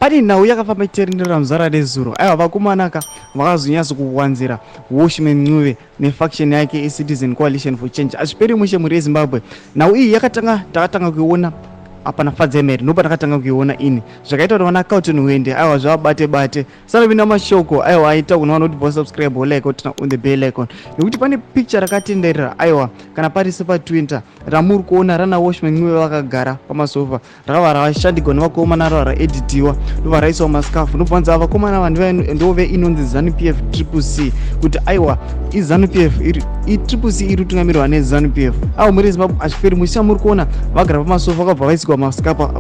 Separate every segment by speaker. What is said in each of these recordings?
Speaker 1: Pani nhau yakafamba ichiterendera muzara rezuro. Aiwa vakomana ka vakazonyatso kuwanzira Watchman Ncube nefaction yake eCitizen Coalition for Change. Azviperi mushe muri yeZimbabwe. Nhau iyi takatanga kuiona apa nafadza emeri ndopa takatanga kuiona ini zvakaita kuti vana Carlton Wende aiwa zvavabate sanovina mashoko aiwa aita kuna vanoti bo subscribe like kuti on the bell icon nekuti pane picture rakatenderera aiwa kana pari pa Twitter ramuri kuona rana Watchman Ncube vakagara pamasofa rakava ravashandigwa nevakomana rava raeditiwa ndobva raisawo mascafu ndobvanza vakomana vanhu ndove inonzi ZANU-PF CCC kuti aiwa iZANU-PF i-CCC iri kutungamirwa neZANU-PF avo muri Zimbabwe azviperi musha muri kuona vagara pamasofa vakabva vaisikwa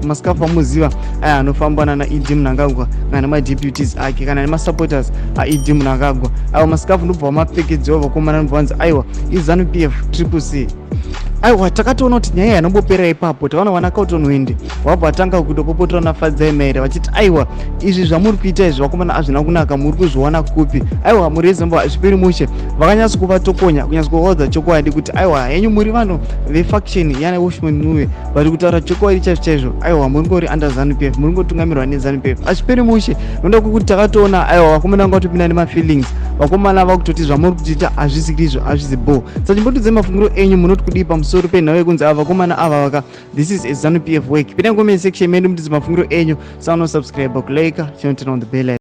Speaker 1: mascafu amuziva aya anofamba nana ED Mnangagwa kana nemadeputies ake kana nemasupporters aED Mnangagwa avo mascafu ndobva vamapfekedzwa vakomana ndobvanza aiwa iZANU-PF CCC. Aiwa takatoona kuti nyaya yanombopera ipapo taona vana Carlton Wende wabva atanga kutopopotora nafadza emere vachiti aiwa izvi zvamuri kuita izvi vakomana hazvina kunaka muri kuzviona kupi aiwa muri yeZimbabwe azviperi mushe vakanyatso kuvatokonya kunyatso kuvaudza chokwadi kuti aiwa henyu muri vanhu vefaction yana Watchman Ncube vari kutaura chokwadi chaizvo aiwa muri ngori under ZANU-PF muri ngotungamirwa neZANU-PF azviperi mushe noda kuti takatoona aiwa vakomana vanga kutopinda nemafeelings vakomana vakutoti zvamuri kuchiita hazvisikizvo hazvizibo sachimbotudze mafungiro enyu munoti kudii pamusoro penhau yekunzi ava vakomana ava vaka this is a ZANU-PF work pinda comment section medu mutidze mafungiro enyu saano subscribe kulike chinoturn on the bell.